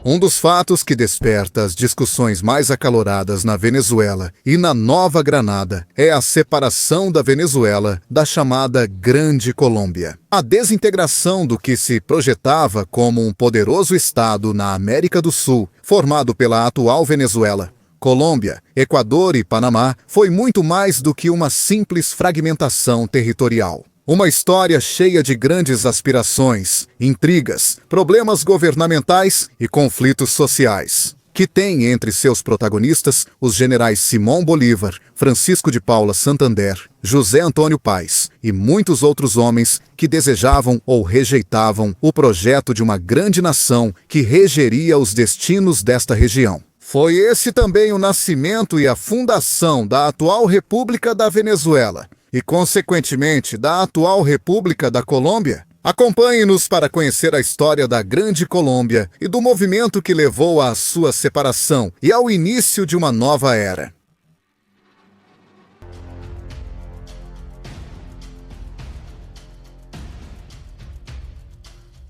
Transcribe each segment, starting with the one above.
Um dos fatos que desperta as discussões mais acaloradas na Venezuela e na Nova Granada é a separação da Venezuela da chamada Grande Colômbia. A desintegração do que se projetava como um poderoso estado na América do Sul, formado pela atual Venezuela, Colômbia, Equador e Panamá, foi muito mais do que uma simples fragmentação territorial. Uma história cheia de grandes aspirações, intrigas, problemas governamentais e conflitos sociais, que tem entre seus protagonistas os generais Simón Bolívar, Francisco de Paula Santander, José Antônio Páez e muitos outros homens que desejavam ou rejeitavam o projeto de uma grande nação que regeria os destinos desta região. Foi esse também o nascimento e a fundação da atual República da Venezuela, e, consequentemente, da atual República da Colômbia. Acompanhe-nos para conhecer a história da Grande Colômbia e do movimento que levou à sua separação e ao início de uma nova era.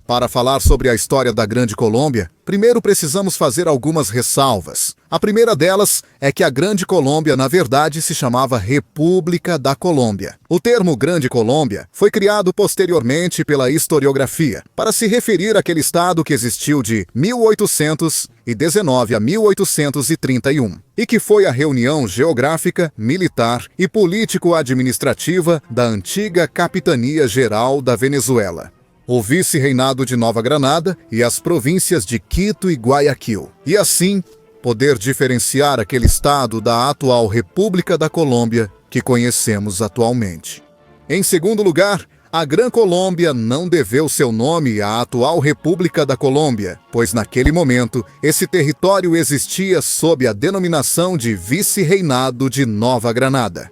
Para falar sobre a história da Grande Colômbia, primeiro precisamos fazer algumas ressalvas. A primeira delas é que a Grande Colômbia, na verdade, se chamava República da Colômbia. O termo Grande Colômbia foi criado posteriormente pela historiografia, para se referir àquele estado que existiu de 1819 a 1831, e que foi a reunião geográfica, militar e político-administrativa da antiga Capitania Geral da Venezuela, o vice-reinado de Nova Granada e as províncias de Quito e Guayaquil, e assim poder diferenciar aquele estado da atual República da Colômbia que conhecemos atualmente. Em segundo lugar, a Gran Colômbia não deveu seu nome à atual República da Colômbia, pois naquele momento esse território existia sob a denominação de Vice-Reinado de Nova Granada.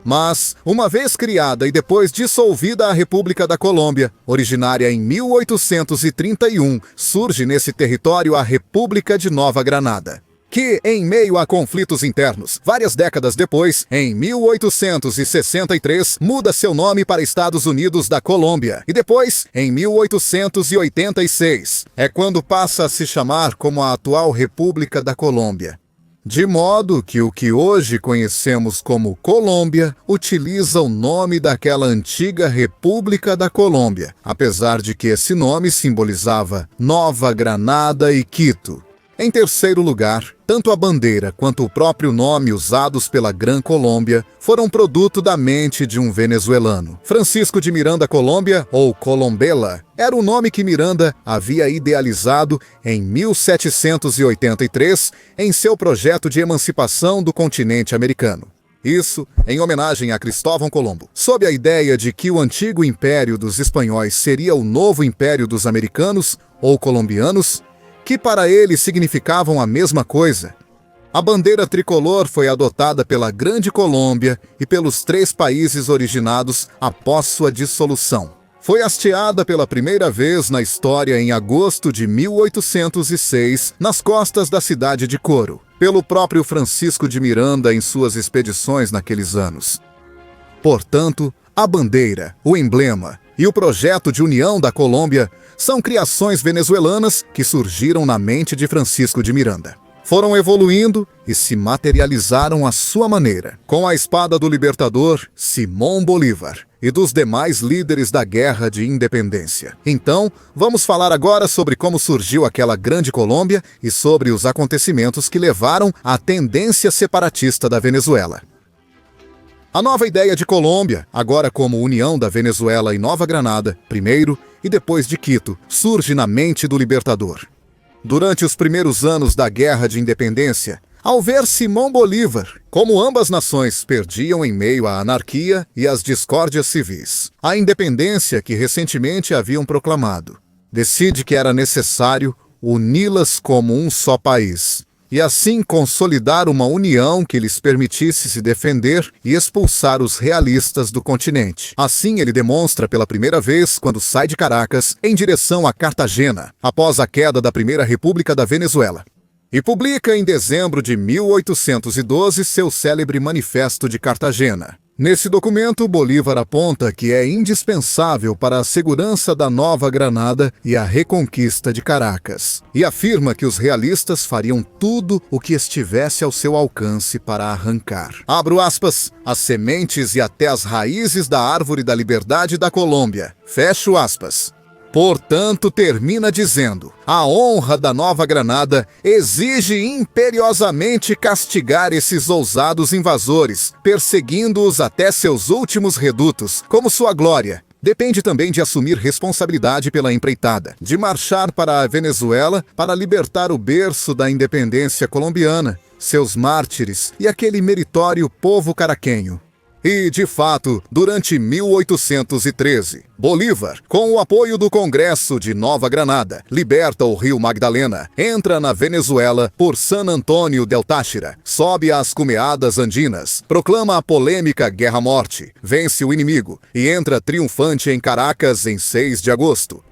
Mas, uma vez criada e depois dissolvida a República da Colômbia, originária em 1831, surge nesse território a República de Nova Granada, que, em meio a conflitos internos, várias décadas depois, em 1863, muda seu nome para Estados Unidos da Colômbia, e depois, em 1886, é quando passa a se chamar como a atual República da Colômbia. De modo que o que hoje conhecemos como Colômbia utiliza o nome daquela antiga República da Colômbia, apesar de que esse nome simbolizava Nova Granada e Quito. Em terceiro lugar, tanto a bandeira quanto o próprio nome usados pela Gran Colômbia foram produto da mente de um venezuelano. Francisco de Miranda Colômbia, ou Colombela, era o nome que Miranda havia idealizado em 1783 em seu projeto de emancipação do continente americano. Isso em homenagem a Cristóvão Colombo, sob a ideia de que o antigo império dos espanhóis seria o novo império dos americanos ou colombianos, que para ele significavam a mesma coisa. A bandeira tricolor foi adotada pela Grande Colômbia e pelos 3 países originados após sua dissolução. Foi hasteada pela primeira vez na história em agosto de 1806, nas costas da cidade de Coro, pelo próprio Francisco de Miranda em suas expedições naqueles anos. Portanto, a bandeira, o emblema e o projeto de união da Colômbia são criações venezuelanas que surgiram na mente de Francisco de Miranda. Foram evoluindo e se materializaram à sua maneira, com a espada do libertador Simón Bolívar e dos demais líderes da Guerra de Independência. Então, vamos falar agora sobre como surgiu aquela Grande Colômbia e sobre os acontecimentos que levaram à tendência separatista da Venezuela. A nova ideia de Colômbia, agora como união da Venezuela e Nova Granada, primeiro, e depois de Quito, surge na mente do libertador. Durante os primeiros anos da Guerra de Independência, ao ver Simón Bolívar, como ambas nações perdiam em meio à anarquia e às discórdias civis, a independência que recentemente haviam proclamado, decide que era necessário uni-las como um só país, e assim consolidar uma união que lhes permitisse se defender e expulsar os realistas do continente. Assim ele demonstra pela primeira vez quando sai de Caracas em direção a Cartagena, após a queda da Primeira República da Venezuela, e publica em dezembro de 1812 seu célebre Manifesto de Cartagena, Nesse documento, Bolívar aponta que é indispensável para a segurança da Nova Granada e a reconquista de Caracas, e afirma que os realistas fariam tudo o que estivesse ao seu alcance para arrancar, abro aspas, as sementes e até as raízes da árvore da liberdade da Colômbia, fecho aspas. Portanto, termina dizendo: a honra da Nova Granada exige imperiosamente castigar esses ousados invasores, perseguindo-os até seus últimos redutos, como sua glória. Depende também de assumir responsabilidade pela empreitada, de marchar para a Venezuela para libertar o berço da independência colombiana, seus mártires e aquele meritório povo caraquenho. E, de fato, durante 1813, Bolívar, com o apoio do Congresso de Nova Granada, liberta o Rio Magdalena, entra na Venezuela por San Antônio del Táchira, sobe às cumeadas andinas, proclama a polêmica Guerra-Morte, vence o inimigo e entra triunfante em Caracas em 6 de agosto.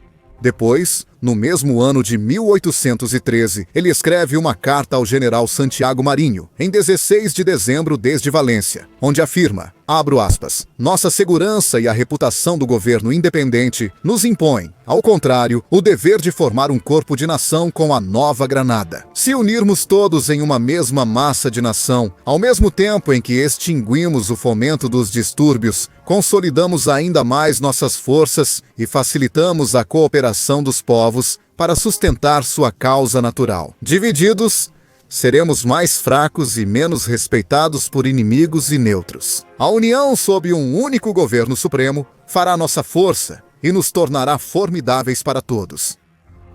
Depois, no mesmo ano de 1813, ele escreve uma carta ao general Santiago Marinho, em 16 de dezembro desde Valência, onde afirma, abro aspas, nossa segurança e a reputação do governo independente nos impõem, ao contrário, o dever de formar um corpo de nação com a Nova Granada. Se unirmos todos em uma mesma massa de nação, ao mesmo tempo em que extinguimos o fomento dos distúrbios, consolidamos ainda mais nossas forças e facilitamos a cooperação dos povos para sustentar sua causa natural. Divididos, seremos mais fracos e menos respeitados por inimigos e neutros. A união sob um único governo supremo fará nossa força e nos tornará formidáveis para todos.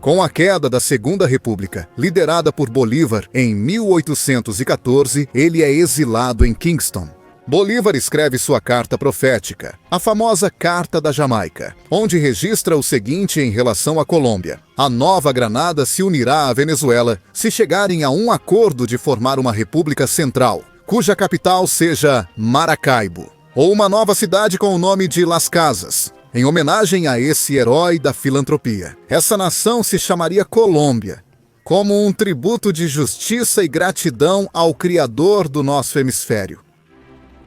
Com a queda da Segunda República, liderada por Bolívar em 1814, ele é exilado em Kingston. Bolívar escreve sua carta profética, a famosa Carta da Jamaica, onde registra o seguinte em relação à Colômbia. A Nova Granada se unirá à Venezuela se chegarem a um acordo de formar uma república central, cuja capital seja Maracaibo, ou uma nova cidade com o nome de Las Casas, em homenagem a esse herói da filantropia. Essa nação se chamaria Colômbia, como um tributo de justiça e gratidão ao Criador do nosso hemisfério.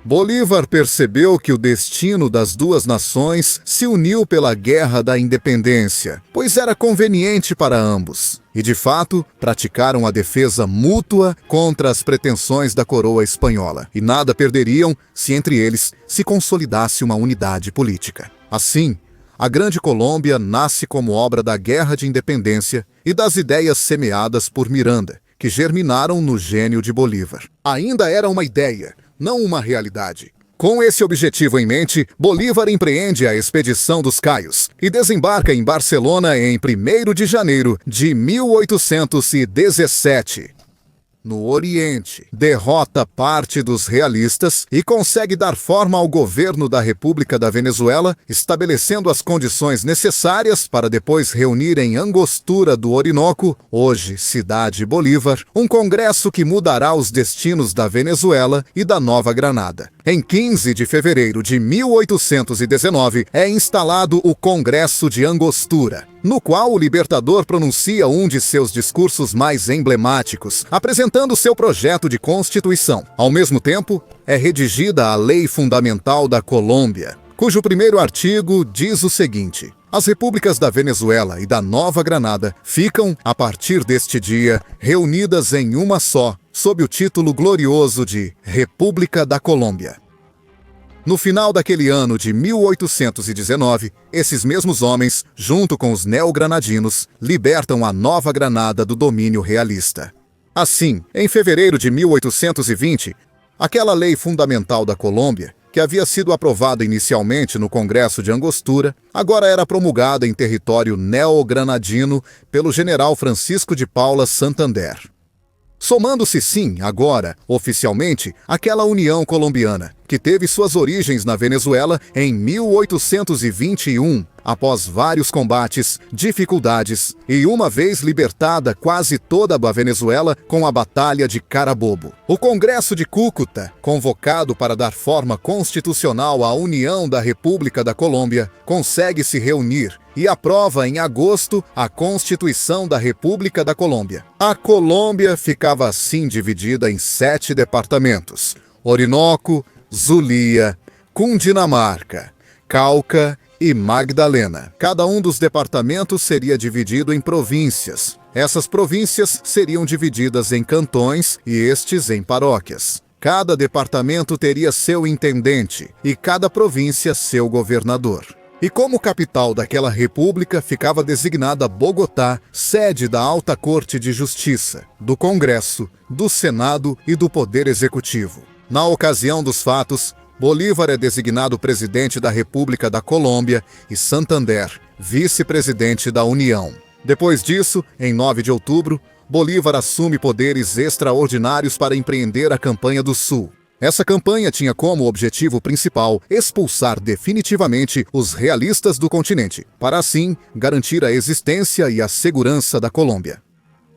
Bolívar percebeu que o destino das duas nações se uniu pela Guerra da Independência, pois era conveniente para ambos, e de fato praticaram a defesa mútua contra as pretensões da coroa espanhola, e nada perderiam se entre eles se consolidasse uma unidade política. Assim, a Grande Colômbia nasce como obra da Guerra de Independência e das ideias semeadas por Miranda, que germinaram no gênio de Bolívar. Ainda era uma ideia, não uma realidade. Com esse objetivo em mente, Bolívar empreende a Expedição dos Caios e desembarca em Barcelona em 1º de janeiro de 1817. No Oriente, derrota parte dos realistas e consegue dar forma ao governo da República da Venezuela, estabelecendo as condições necessárias para depois reunir em Angostura do Orinoco, hoje Cidade Bolívar, um congresso que mudará os destinos da Venezuela e da Nova Granada. Em 15 de fevereiro de 1819, é instalado o Congresso de Angostura, no qual o libertador pronuncia um de seus discursos mais emblemáticos, apresentando seu projeto de Constituição. Ao mesmo tempo, é redigida a Lei Fundamental da Colômbia, cujo primeiro artigo diz o seguinte: as repúblicas da Venezuela e da Nova Granada ficam, a partir deste dia, reunidas em uma só, sob o título glorioso de República da Colômbia. No final daquele ano de 1819, esses mesmos homens, junto com os neogranadinos, libertam a Nova Granada do domínio realista. Assim, em fevereiro de 1820, aquela lei fundamental da Colômbia, que havia sido aprovada inicialmente no Congresso de Angostura, agora era promulgada em território neogranadino pelo general Francisco de Paula Santander. Somando-se sim, agora, oficialmente, àquela União Colombiana, que teve suas origens na Venezuela em 1821, após vários combates, dificuldades, e uma vez libertada quase toda a Venezuela com a Batalha de Carabobo. O Congresso de Cúcuta, convocado para dar forma constitucional à União da República da Colômbia, consegue se reunir e aprova em agosto a Constituição da República da Colômbia. A Colômbia ficava assim dividida em 7 departamentos: Orinoco, Zulia, Cundinamarca, Cauca e Magdalena. Cada um dos departamentos seria dividido em províncias. Essas províncias seriam divididas em cantões e estes em paróquias. Cada departamento teria seu intendente e cada província seu governador. E como capital daquela república ficava designada Bogotá, sede da Alta Corte de Justiça, do Congresso, do Senado e do Poder Executivo. Na ocasião dos fatos, Bolívar é designado presidente da República da Colômbia e Santander, vice-presidente da União. Depois disso, em 9 de outubro, Bolívar assume poderes extraordinários para empreender a Campanha do Sul. Essa campanha tinha como objetivo principal expulsar definitivamente os realistas do continente, para assim garantir a existência e a segurança da Colômbia.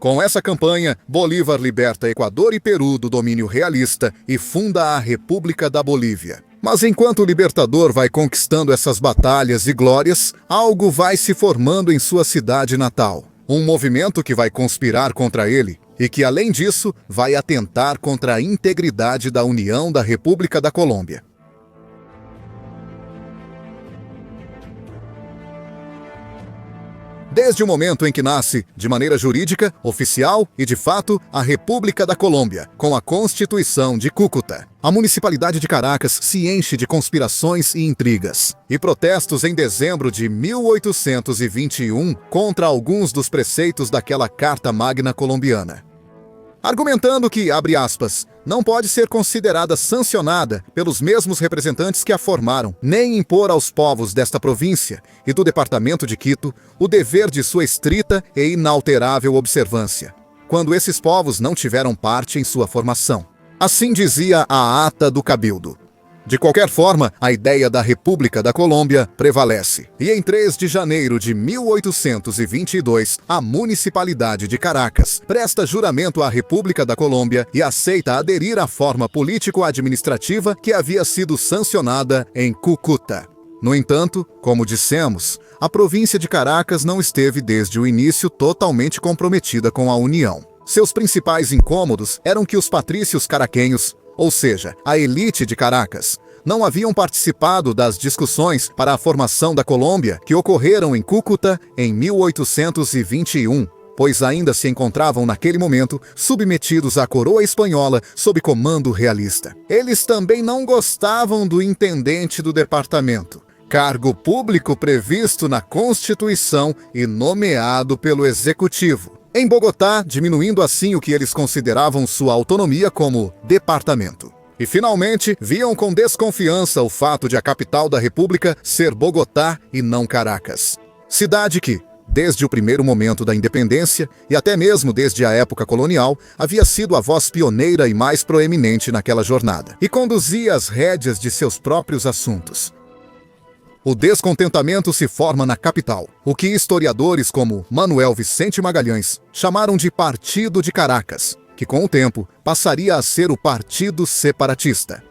Com essa campanha, Bolívar liberta Equador e Peru do domínio realista e funda a República da Bolívia. Mas enquanto o libertador vai conquistando essas batalhas e glórias, algo vai se formando em sua cidade natal. Um movimento que vai conspirar contra ele e que, além disso, vai atentar contra a integridade da União da República da Colômbia. Desde o momento em que nasce, de maneira jurídica, oficial e de fato, a República da Colômbia, com a Constituição de Cúcuta, a municipalidade de Caracas se enche de conspirações e intrigas, e protestos em dezembro de 1821 contra alguns dos preceitos daquela Carta Magna colombiana. Argumentando que, abre aspas, não pode ser considerada sancionada pelos mesmos representantes que a formaram, nem impor aos povos desta província e do departamento de Quito o dever de sua estrita e inalterável observância, quando esses povos não tiveram parte em sua formação. Assim dizia a ata do Cabildo. De qualquer forma, a ideia da República da Colômbia prevalece. E em 3 de janeiro de 1822, a Municipalidade de Caracas presta juramento à República da Colômbia e aceita aderir à forma político-administrativa que havia sido sancionada em Cúcuta. No entanto, como dissemos, a província de Caracas não esteve desde o início totalmente comprometida com a União. Seus principais incômodos eram que os patrícios caraquenhos, ou seja, a elite de Caracas, não haviam participado das discussões para a formação da Colômbia que ocorreram em Cúcuta em 1821, pois ainda se encontravam naquele momento submetidos à coroa espanhola sob comando realista. Eles também não gostavam do intendente do departamento, cargo público previsto na Constituição e nomeado pelo Executivo. Em Bogotá, diminuindo assim o que eles consideravam sua autonomia como departamento. E finalmente, viam com desconfiança o fato de a capital da República ser Bogotá e não Caracas. Cidade que, desde o primeiro momento da independência e até mesmo desde a época colonial, havia sido a voz pioneira e mais proeminente naquela jornada, e conduzia as rédeas de seus próprios assuntos. O descontentamento se forma na capital, o que historiadores como Manuel Vicente Magalhães chamaram de Partido de Caracas, que com o tempo passaria a ser o Partido Separatista.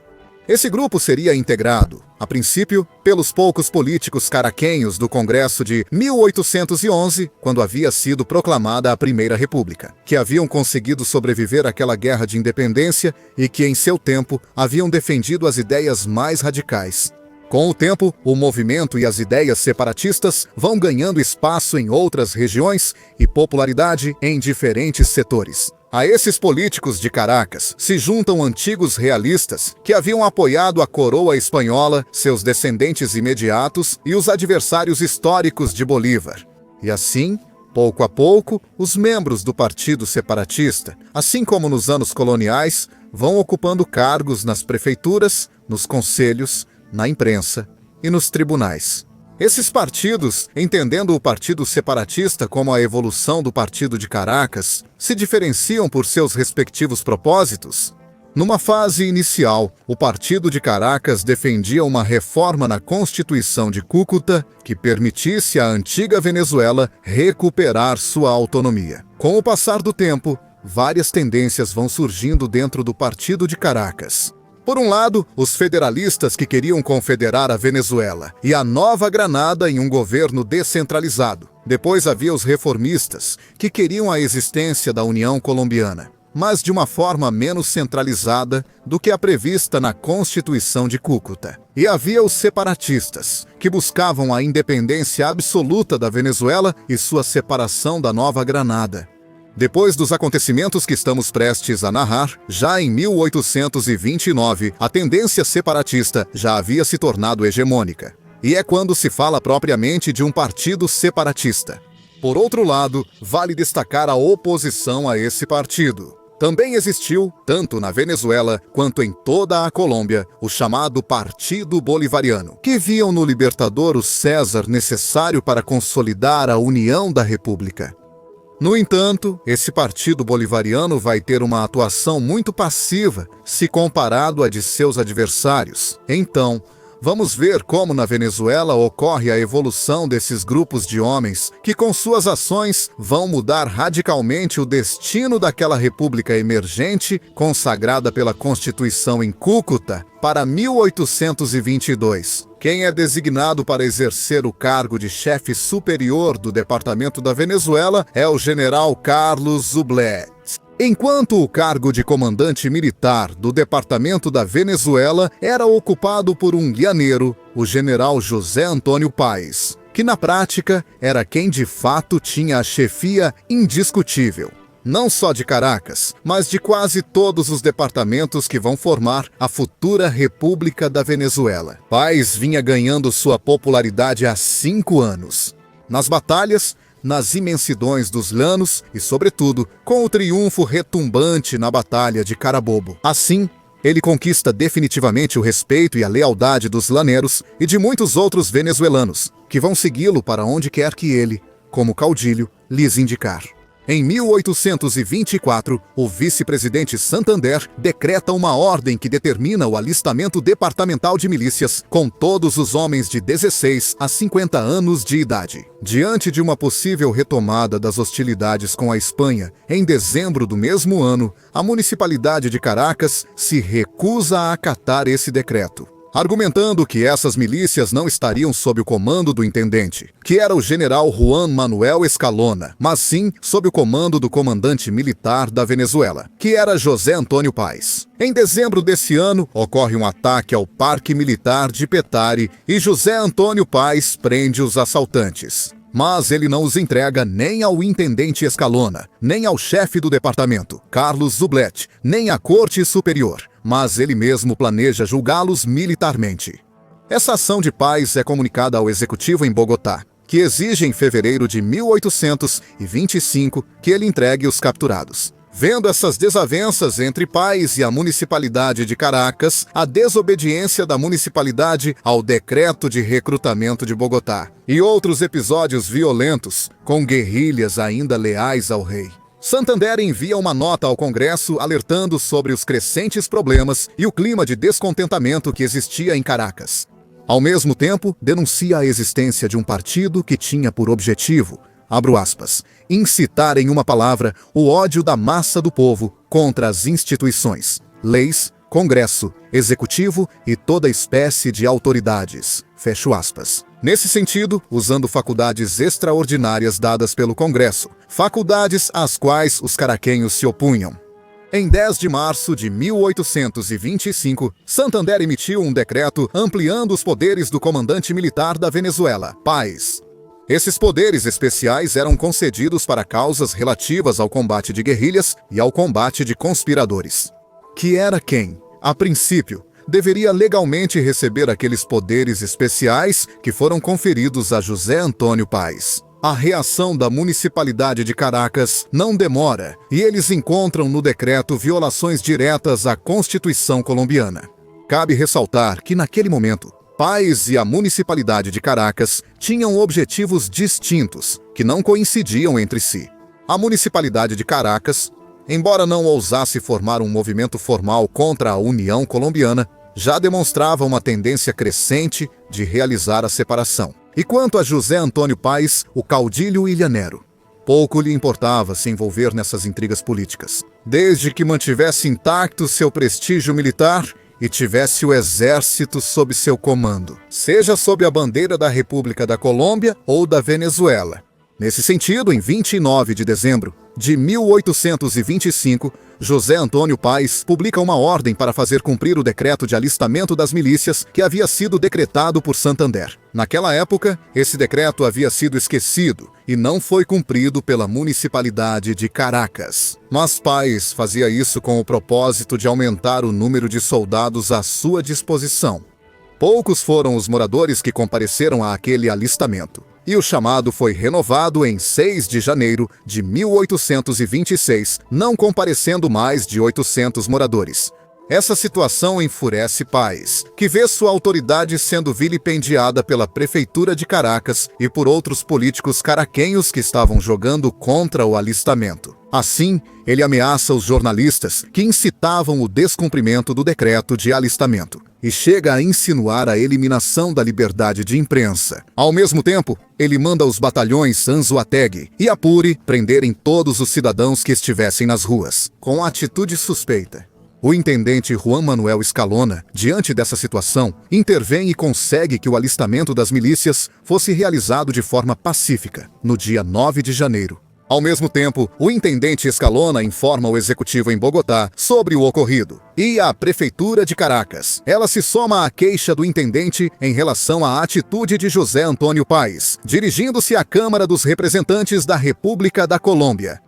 Esse grupo seria integrado, a princípio, pelos poucos políticos caraquenhos do Congresso de 1811, quando havia sido proclamada a Primeira República, que haviam conseguido sobreviver àquela guerra de independência e que, em seu tempo, haviam defendido as ideias mais radicais. Com o tempo, o movimento e as ideias separatistas vão ganhando espaço em outras regiões e popularidade em diferentes setores. A esses políticos de Caracas se juntam antigos realistas que haviam apoiado a coroa espanhola, seus descendentes imediatos e os adversários históricos de Bolívar. E assim, pouco a pouco, os membros do Partido Separatista, assim como nos anos coloniais, vão ocupando cargos nas prefeituras, nos conselhos, na imprensa e nos tribunais. Esses partidos, entendendo o Partido Separatista como a evolução do Partido de Caracas, se diferenciam por seus respectivos propósitos. Numa fase inicial, o Partido de Caracas defendia uma reforma na Constituição de Cúcuta que permitisse à antiga Venezuela recuperar sua autonomia. Com o passar do tempo, várias tendências vão surgindo dentro do Partido de Caracas. Por um lado, os federalistas que queriam confederar a Venezuela e a Nova Granada em um governo descentralizado. Depois havia os reformistas, que queriam a existência da União Colombiana. mas de uma forma menos centralizada do que a prevista na Constituição de Cúcuta. E havia os separatistas, que buscavam a independência absoluta da Venezuela e sua separação da Nova Granada. Depois dos acontecimentos que estamos prestes a narrar, já em 1829, a tendência separatista já havia se tornado hegemônica. E é quando se fala propriamente de um partido separatista. Por outro lado, vale destacar a oposição a esse partido. Também existiu, tanto na Venezuela quanto em toda a Colômbia, o chamado Partido Bolivariano, que viam no libertador o César necessário para consolidar a união da República. No entanto, esse Partido Bolivariano vai ter uma atuação muito passiva se comparado à de seus adversários. Então, vamos ver como na Venezuela ocorre a evolução desses grupos de homens que com suas ações vão mudar radicalmente o destino daquela república emergente consagrada pela Constituição em Cúcuta para 1822. Quem é designado para exercer o cargo de chefe superior do Departamento da Venezuela é o general Carlos Zublett. Enquanto o cargo de comandante militar do Departamento da Venezuela era ocupado por um llaneiro, o general José Antônio Páez, que na prática era quem de fato tinha a chefia indiscutível, não só de Caracas, mas de quase todos os departamentos que vão formar a futura República da Venezuela. Páez vinha ganhando sua popularidade há 5 anos. Nas batalhas, nas imensidões dos llanos e, sobretudo, com o triunfo retumbante na Batalha de Carabobo. Assim, ele conquista definitivamente o respeito e a lealdade dos llaneros e de muitos outros venezuelanos, que vão segui-lo para onde quer que ele, como caudilho, lhes indicar. Em 1824, o vice-presidente Santander decreta uma ordem que determina o alistamento departamental de milícias com todos os homens de 16 a 50 anos de idade. Diante de uma possível retomada das hostilidades com a Espanha, em dezembro do mesmo ano, a municipalidade de Caracas se recusa a acatar esse decreto, argumentando que essas milícias não estariam sob o comando do intendente, que era o general Juan Manuel Escalona, mas sim sob o comando do comandante militar da Venezuela, que era José Antônio Páez. Em dezembro desse ano, ocorre um ataque ao Parque Militar de Petare e José Antônio Páez prende os assaltantes. Mas ele não os entrega nem ao intendente Escalona, nem ao chefe do departamento, Carlos Zublett, nem à Corte Superior, mas ele mesmo planeja julgá-los militarmente. Essa ação de Páez é comunicada ao executivo em Bogotá, que exige em fevereiro de 1825 que ele entregue os capturados. Vendo essas desavenças entre Páez e a municipalidade de Caracas, a desobediência da municipalidade ao decreto de recrutamento de Bogotá e outros episódios violentos com guerrilhas ainda leais ao rei, Santander envia uma nota ao Congresso alertando sobre os crescentes problemas e o clima de descontentamento que existia em Caracas. Ao mesmo tempo, denuncia a existência de um partido que tinha por objetivo, abro aspas, incitar em uma palavra o ódio da massa do povo contra as instituições, leis, Congresso, Executivo e toda espécie de autoridades, fecho aspas. Nesse sentido, usando faculdades extraordinárias dadas pelo Congresso, faculdades às quais os caraquenhos se opunham. Em 10 de março de 1825, Santander emitiu um decreto ampliando os poderes do comandante militar da Venezuela, Páez. Esses poderes especiais eram concedidos para causas relativas ao combate de guerrilhas e ao combate de conspiradores. Que era quem, a princípio, deveria legalmente receber aqueles poderes especiais que foram conferidos a José Antônio Páez. A reação da municipalidade de Caracas não demora e eles encontram no decreto violações diretas à Constituição colombiana. Cabe ressaltar que, naquele momento, Páez e a municipalidade de Caracas tinham objetivos distintos, que não coincidiam entre si. A municipalidade de Caracas, embora não ousasse formar um movimento formal contra a União Colombiana, já demonstrava uma tendência crescente de realizar a separação. E quanto a José Antônio Páez, o caudilho ilhanero, pouco lhe importava se envolver nessas intrigas políticas, desde que mantivesse intacto seu prestígio militar e tivesse o exército sob seu comando, seja sob a bandeira da República da Colômbia ou da Venezuela. Nesse sentido, em 29 de dezembro de 1825, José Antônio Paes publica uma ordem para fazer cumprir o decreto de alistamento das milícias que havia sido decretado por Santander. Naquela época, esse decreto havia sido esquecido e não foi cumprido pela municipalidade de Caracas. Mas Paes fazia isso com o propósito de aumentar o número de soldados à sua disposição. Poucos foram os moradores que compareceram àquele alistamento, e o chamado foi renovado em 6 de janeiro de 1826, não comparecendo mais de 800 moradores. Essa situação enfurece Paes, que vê sua autoridade sendo vilipendiada pela prefeitura de Caracas e por outros políticos caraquenhos que estavam jogando contra o alistamento. Assim, ele ameaça os jornalistas que incitavam o descumprimento do decreto de alistamento e chega a insinuar a eliminação da liberdade de imprensa. Ao mesmo tempo, ele manda os batalhões Anzoátegui e Apure prenderem todos os cidadãos que estivessem nas ruas, com atitude suspeita. O intendente Juan Manuel Escalona, diante dessa situação, intervém e consegue que o alistamento das milícias fosse realizado de forma pacífica, no dia 9 de janeiro. Ao mesmo tempo, o intendente Escalona informa o executivo em Bogotá sobre o ocorrido. E a prefeitura de Caracas, ela se soma à queixa do intendente em relação à atitude de José Antônio Paes, dirigindo-se à Câmara dos Representantes da República da Colômbia.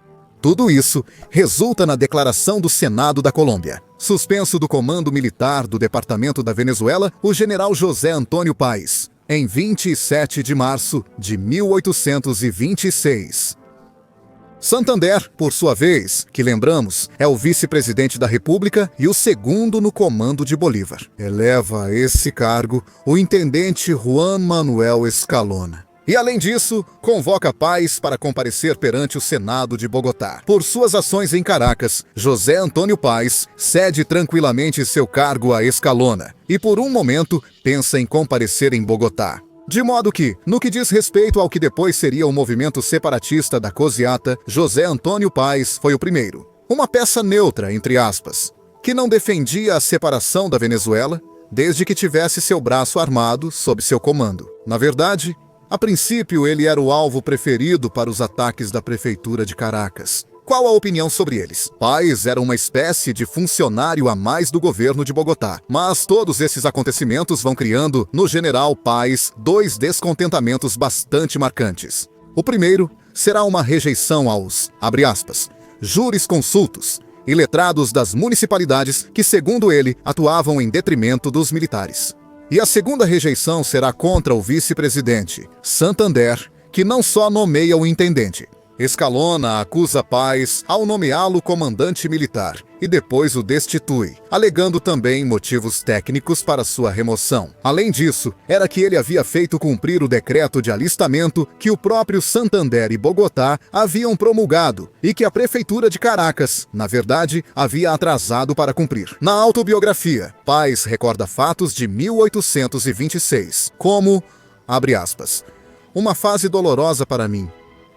Tudo isso resulta na declaração do Senado da Colômbia. Suspenso do comando militar do Departamento da Venezuela, o general José Antônio Paes, em 27 de março de 1826. Santander, por sua vez, que lembramos, é o vice-presidente da República e o segundo no comando de Bolívar. Eleva a esse cargo o intendente Juan Manuel Escalona. E, além disso, convoca Paes para comparecer perante o Senado de Bogotá. Por suas ações em Caracas, José Antônio Paes cede tranquilamente seu cargo a Escalona e, por um momento, pensa em comparecer em Bogotá. De modo que, no que diz respeito ao que depois seria o movimento separatista da Cosiata, José Antônio Paes foi o primeiro. Uma peça neutra, entre aspas, que não defendia a separação da Venezuela, desde que tivesse seu braço armado sob seu comando. Na verdade, a princípio, ele era o alvo preferido para os ataques da prefeitura de Caracas. Qual a opinião sobre eles? Paes era uma espécie de funcionário a mais do governo de Bogotá. Mas todos esses acontecimentos vão criando, no general Paes, dois descontentamentos bastante marcantes. O primeiro será uma rejeição aos, abre aspas, jurisconsultos e letrados das municipalidades que, segundo ele, atuavam em detrimento dos militares. E a segunda rejeição será contra o vice-presidente, Santander, que não só nomeia o intendente. Escalona acusa Paes ao nomeá-lo comandante militar e depois o destitui, alegando também motivos técnicos para sua remoção. Além disso, era que ele havia feito cumprir o decreto de alistamento que o próprio Santander e Bogotá haviam promulgado e que a prefeitura de Caracas, na verdade, havia atrasado para cumprir. Na autobiografia, Paes recorda fatos de 1826, como, abre aspas, uma fase dolorosa para mim,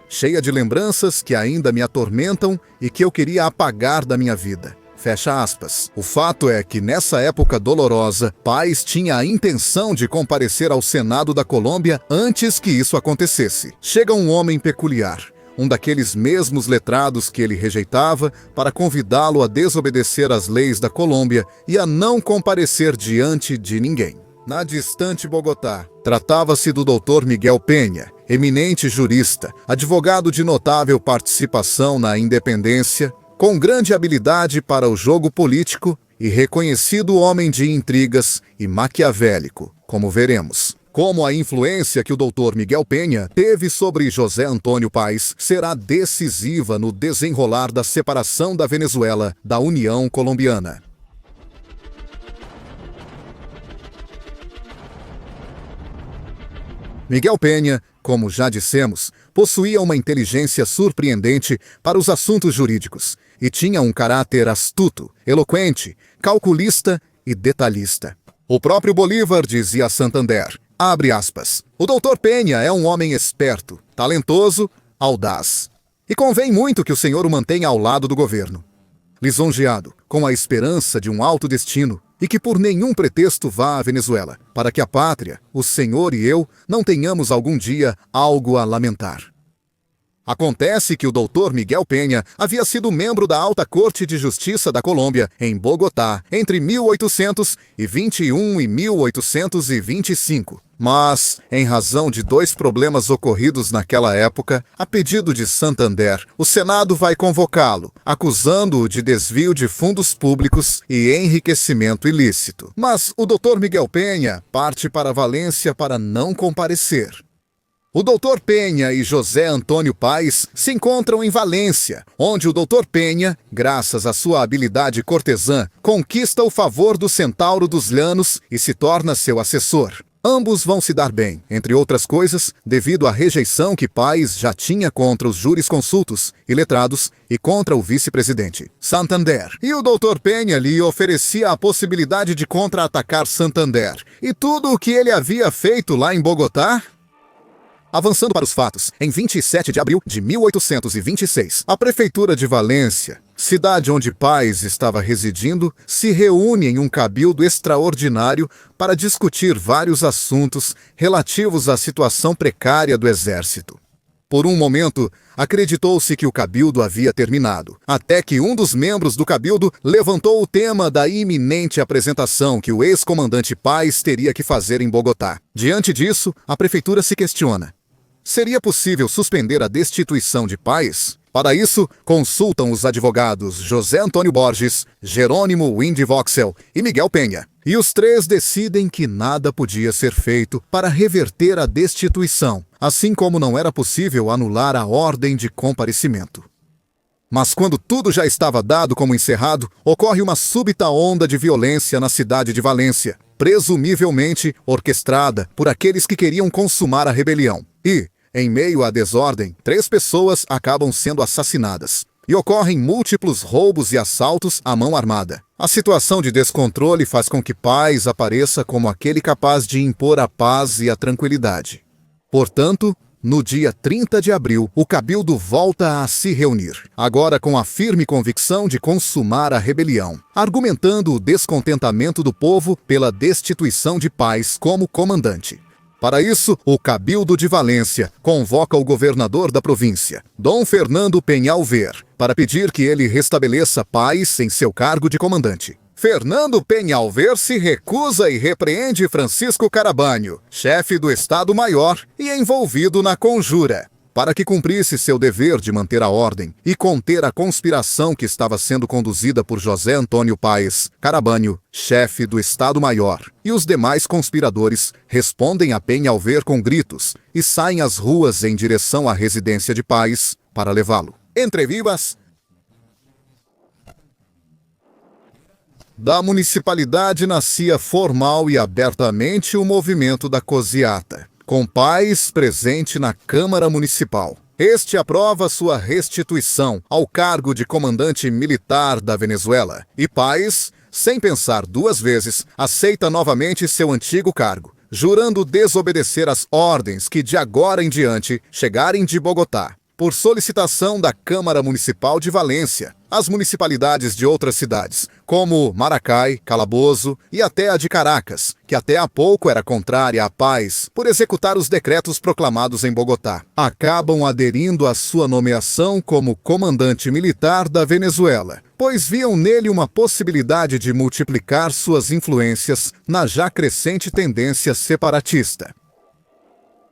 cheia de lembranças que ainda me atormentam e que eu queria apagar da minha vida. Fecha aspas. O fato é que nessa época dolorosa, Paes tinha a intenção de comparecer ao Senado da Colômbia antes que isso acontecesse. Chega um homem peculiar, um daqueles mesmos letrados que ele rejeitava, para convidá-lo a desobedecer às leis da Colômbia e a não comparecer diante de ninguém. Na distante Bogotá, tratava-se do Dr. Miguel Penha, eminente jurista, advogado de notável participação na independência, com grande habilidade para o jogo político e reconhecido homem de intrigas e maquiavélico, como veremos. Como a influência que o Dr. Miguel Penha teve sobre José Antônio Paes será decisiva no desenrolar da separação da Venezuela da União Colombiana. Miguel Penha, como já dissemos, possuía uma inteligência surpreendente para os assuntos jurídicos e tinha um caráter astuto, eloquente, calculista e detalhista. O próprio Bolívar dizia a Santander, abre aspas, o Dr. Penha é um homem esperto, talentoso, audaz. E convém muito que o senhor o mantenha ao lado do governo. Lisonjeado, com a esperança de um alto destino, e que por nenhum pretexto vá à Venezuela, para que a pátria, o senhor e eu, não tenhamos algum dia algo a lamentar. Acontece que o Dr. Miguel Penha havia sido membro da Alta Corte de Justiça da Colômbia, em Bogotá, entre 1821 e 1825. Mas, em razão de dois problemas ocorridos naquela época, a pedido de Santander, o Senado vai convocá-lo, acusando-o de desvio de fundos públicos e enriquecimento ilícito. Mas o Dr. Miguel Penha parte para Valência para não comparecer. O Dr. Penha e José Antônio Paes se encontram em Valência, onde o Dr. Penha, graças à sua habilidade cortesã, conquista o favor do Centauro dos Llanos e se torna seu assessor. Ambos vão se dar bem, entre outras coisas, devido à rejeição que Paes já tinha contra os jurisconsultos e letrados e contra o vice-presidente, Santander. E o Dr. Penha lhe oferecia a possibilidade de contra-atacar Santander. E tudo o que ele havia feito lá em Bogotá? Avançando para os fatos, em 27 de abril de 1826, a Prefeitura de Valência, cidade onde Paes estava residindo, se reúne em um cabildo extraordinário para discutir vários assuntos relativos à situação precária do exército. Por um momento, acreditou-se que o cabildo havia terminado, até que um dos membros do cabildo levantou o tema da iminente apresentação que o ex-comandante Paes teria que fazer em Bogotá. Diante disso, a prefeitura se questiona: seria possível suspender a destituição de Paes? Para isso, consultam os advogados José Antônio Borges, Jerônimo Windvoxel e Miguel Penha. E os três decidem que nada podia ser feito para reverter a destituição, assim como não era possível anular a ordem de comparecimento. Mas quando tudo já estava dado como encerrado, ocorre uma súbita onda de violência na cidade de Valência, presumivelmente orquestrada por aqueles que queriam consumar a rebelião. E, em meio à desordem, 3 pessoas acabam sendo assassinadas. E ocorrem múltiplos roubos e assaltos à mão armada. A situação de descontrole faz com que Paes apareça como aquele capaz de impor a paz e a tranquilidade. Portanto, no dia 30 de abril, o cabildo volta a se reunir, agora com a firme convicção de consumar a rebelião, argumentando o descontentamento do povo pela destituição de Paes como comandante. Para isso, o Cabildo de Valência convoca o governador da província, Dom Fernando Peñalver, para pedir que ele restabeleça Paes em seu cargo de comandante. Fernando Peñalver se recusa e repreende Francisco Carabanho, chefe do Estado-Maior e envolvido na conjura, para que cumprisse seu dever de manter a ordem e conter a conspiração que estava sendo conduzida por José Antônio Paes, Carabanho, chefe do Estado-Maior. E os demais conspiradores respondem a Peñalver com gritos e saem às ruas em direção à residência de Paes para levá-lo. Entre vivas, da municipalidade nascia formal e abertamente o movimento da Cosiata, com Paes presente na Câmara Municipal. Este aprova sua restituição ao cargo de comandante militar da Venezuela, e Paes, sem pensar 2 vezes, aceita novamente seu antigo cargo, jurando desobedecer às ordens que de agora em diante chegarem de Bogotá, por solicitação da Câmara Municipal de Valência, as municipalidades de outras cidades, como Maracay, Calabozo e até a de Caracas, que até há pouco era contrária à Paes por executar os decretos proclamados em Bogotá, acabam aderindo à sua nomeação como comandante militar da Venezuela, pois viam nele uma possibilidade de multiplicar suas influências na já crescente tendência separatista.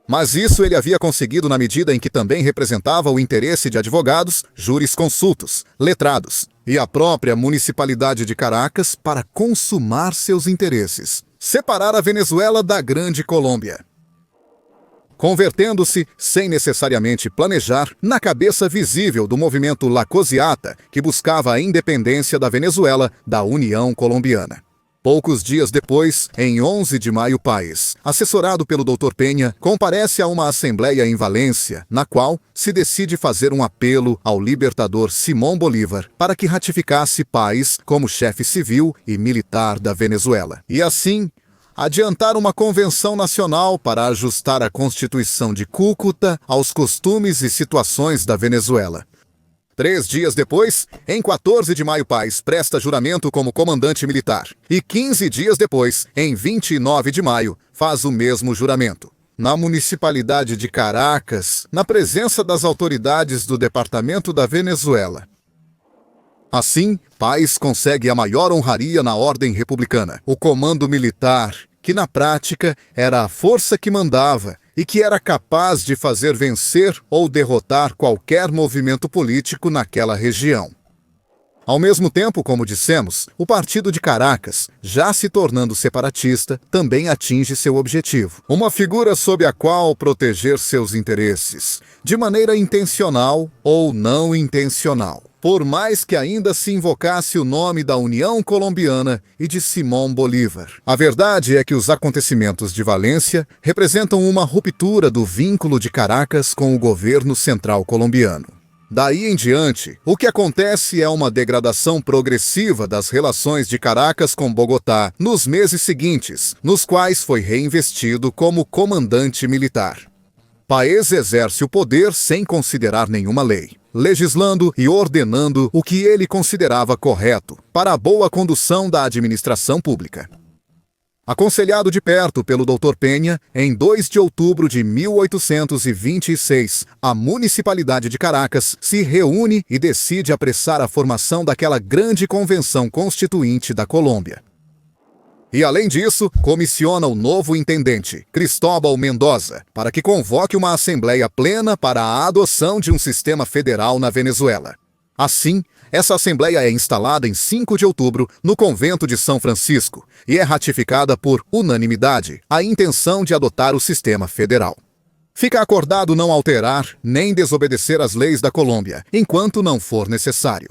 Mas isso ele havia conseguido na medida em que também representava o interesse de advogados, jurisconsultos, letrados e a própria municipalidade de Caracas para consumar seus interesses, separar a Venezuela da Grande Colômbia, convertendo-se, sem necessariamente planejar, na cabeça visível do movimento La Cosiata, que buscava a independência da Venezuela da União Colombiana. Poucos dias depois, em 11 de maio, Paes, assessorado pelo Dr. Penha, comparece a uma assembleia em Valência, na qual se decide fazer um apelo ao libertador Simón Bolívar para que ratificasse Paes como chefe civil e militar da Venezuela. E assim, adiantar uma convenção nacional para ajustar a Constituição de Cúcuta aos costumes e situações da Venezuela. 3 dias depois, em 14 de maio, Paes presta juramento como comandante militar. E 15 dias depois, em 29 de maio, faz o mesmo juramento. na municipalidade de Caracas, na presença das autoridades do Departamento da Venezuela. Assim, Páez consegue a maior honraria na ordem republicana, o comando militar, que na prática era a força que mandava e que era capaz de fazer vencer ou derrotar qualquer movimento político naquela região. Ao mesmo tempo, como dissemos, o Partido de Caracas, já se tornando separatista, também atinge seu objetivo. Uma figura sob a qual proteger seus interesses, de maneira intencional ou não intencional. Por mais que ainda se invocasse o nome da União Colombiana e de Simón Bolívar. A verdade é que os acontecimentos de Valência representam uma ruptura do vínculo de Caracas com o governo central colombiano. Daí em diante, o que acontece é uma degradação progressiva das relações de Caracas com Bogotá nos meses seguintes, nos quais foi reinvestido como comandante militar. Páez exerce o poder sem considerar nenhuma lei, legislando e ordenando o que ele considerava correto para a boa condução da administração pública. Aconselhado de perto pelo Dr. Penha, em 2 de outubro de 1826, a Municipalidade de Caracas se reúne e decide apressar a formação daquela grande convenção constituinte da Colômbia. E, além disso, comissiona o novo intendente, Cristóbal Mendoza, para que convoque uma assembleia plena para a adoção de um sistema federal na Venezuela. Assim, essa assembleia é instalada em 5 de outubro no convento de São Francisco e é ratificada por unanimidade a intenção de adotar o sistema federal. Fica acordado não alterar nem desobedecer as leis da Colômbia, enquanto não for necessário.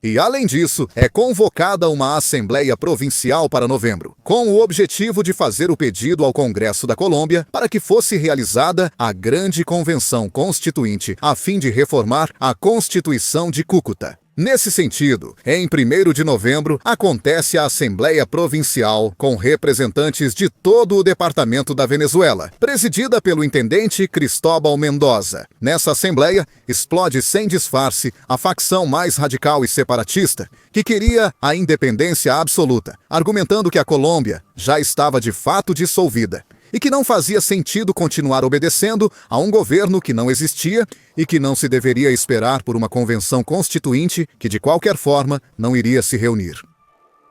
E, além disso, é convocada uma Assembleia Provincial para novembro, com o objetivo de fazer o pedido ao Congresso da Colômbia para que fosse realizada a Grande Convenção Constituinte, a fim de reformar a Constituição de Cúcuta. Nesse sentido, em 1º de novembro, acontece a Assembleia Provincial com representantes de todo o departamento da Venezuela, presidida pelo intendente Cristóbal Mendoza. Nessa Assembleia, explode sem disfarce a facção mais radical e separatista, que queria a independência absoluta, argumentando que a Colômbia já estava de fato dissolvida e que não fazia sentido continuar obedecendo a um governo que não existia e que não se deveria esperar por uma convenção constituinte que, de qualquer forma, não iria se reunir.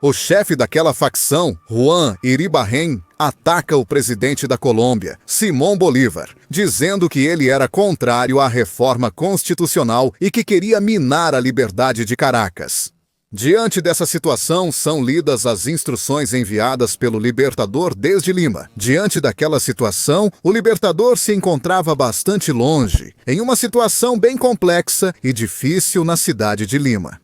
O chefe daquela facção, Juan Iribarren, ataca o presidente da Colômbia, Simón Bolívar, dizendo que ele era contrário à reforma constitucional e que queria minar a liberdade de Caracas. Diante dessa situação, são lidas as instruções enviadas pelo Libertador desde Lima. Diante daquela situação, o Libertador se encontrava bastante longe, em uma situação bem complexa e difícil na cidade de Lima.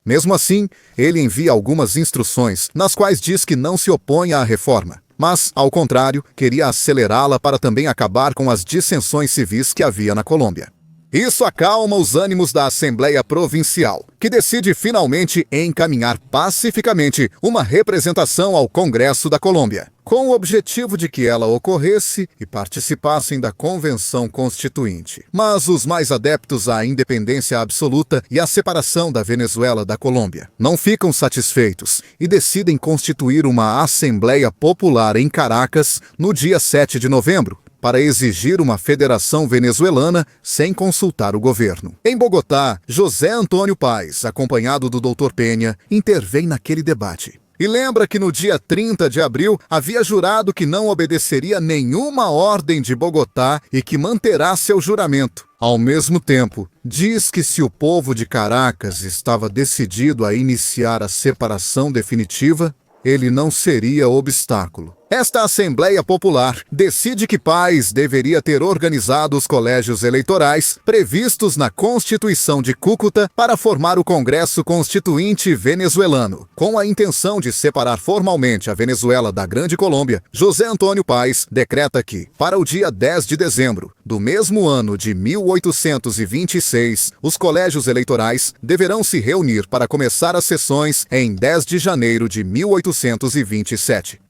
Mesmo assim, ele envia algumas instruções, nas quais diz que não se opõe à reforma, mas, ao contrário, queria acelerá-la para também acabar com as dissensões civis que havia na Colômbia. Isso acalma os ânimos da Assembleia Provincial, que decide finalmente encaminhar pacificamente uma representação ao Congresso da Colômbia, com o objetivo de que ela ocorresse e participassem da Convenção Constituinte. Mas os mais adeptos à independência absoluta e à separação da Venezuela da Colômbia não ficam satisfeitos e decidem constituir uma Assembleia Popular em Caracas no dia 7 de novembro, para exigir uma federação venezuelana sem consultar o governo. Em Bogotá, José Antônio Páez, acompanhado do Dr. Penha, intervém naquele debate. E lembra que no dia 30 de abril havia jurado que não obedeceria nenhuma ordem de Bogotá e que manterá seu juramento. Ao mesmo tempo, diz que se o povo de Caracas estava decidido a iniciar a separação definitiva, ele não seria obstáculo. Esta Assembleia Popular decide que Páez deveria ter organizado os colégios eleitorais previstos na Constituição de Cúcuta para formar o Congresso Constituinte venezuelano. Com a intenção de separar formalmente a Venezuela da Grande Colômbia, José Antônio Páez decreta que, para o dia 10 de dezembro do mesmo ano de 1826, os colégios eleitorais deverão se reunir para começar as sessões em 10 de janeiro de 1827.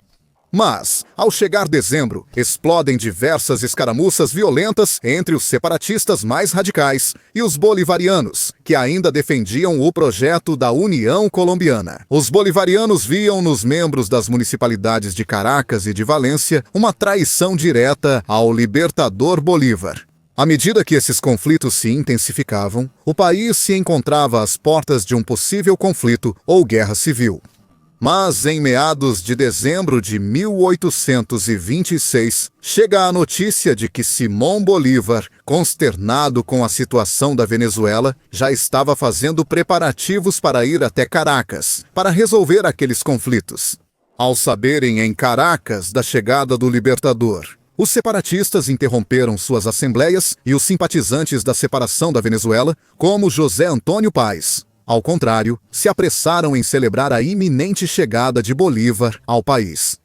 Mas, ao chegar dezembro, explodem diversas escaramuças violentas entre os separatistas mais radicais e os bolivarianos, que ainda defendiam o projeto da União Colombiana. Os bolivarianos viam nos membros das municipalidades de Caracas e de Valência uma traição direta ao libertador Bolívar. À medida que esses conflitos se intensificavam, o país se encontrava às portas de um possível conflito ou guerra civil. Mas, em meados de dezembro de 1826, chega a notícia de que Simón Bolívar, consternado com a situação da Venezuela, já estava fazendo preparativos para ir até Caracas, para resolver aqueles conflitos. Ao saberem em Caracas da chegada do libertador, os separatistas interromperam suas assembleias e os simpatizantes da separação da Venezuela, como José Antônio Páez, ao contrário, se apressaram em celebrar a iminente chegada de Bolívar ao país.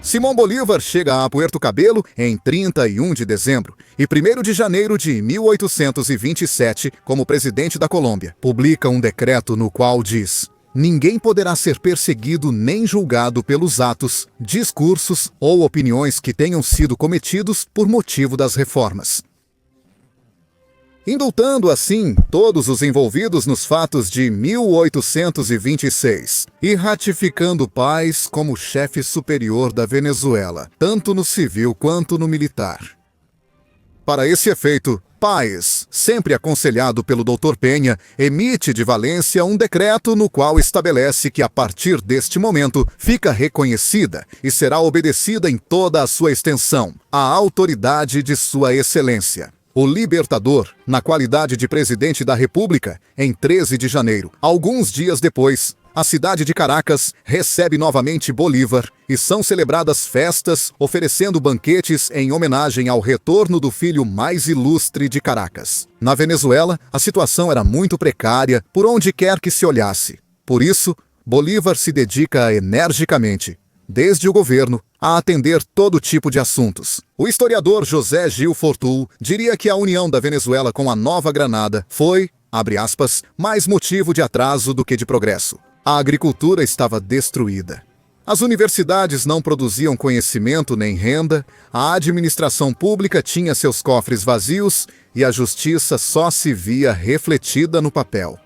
Simón Bolívar chega a Puerto Cabello em 31 de dezembro e 1º de janeiro de 1827, como presidente da Colômbia, publica um decreto no qual diz: ninguém poderá ser perseguido nem julgado pelos atos, discursos ou opiniões que tenham sido cometidos por motivo das reformas. Indultando assim todos os envolvidos nos fatos de 1826 e ratificando Páez como chefe superior da Venezuela, tanto no civil quanto no militar. Para esse efeito, Páez, sempre aconselhado pelo Dr. Penha, emite de Valência um decreto no qual estabelece que a partir deste momento fica reconhecida e será obedecida em toda a sua extensão a autoridade de Sua Excelência, o Libertador, na qualidade de presidente da República, em 13 de janeiro. Alguns dias depois, a cidade de Caracas recebe novamente Bolívar e são celebradas festas, oferecendo banquetes em homenagem ao retorno do filho mais ilustre de Caracas. Na Venezuela, a situação era muito precária por onde quer que se olhasse. Por isso, Bolívar se dedica energicamente, desde o governo, a atender todo tipo de assuntos. O historiador José Gil Fortul diria que a união da Venezuela com a Nova Granada foi, abre aspas, mais motivo de atraso do que de progresso. A agricultura estava destruída. As universidades não produziam conhecimento nem renda, a administração pública tinha seus cofres vazios e a justiça só se via refletida no papel.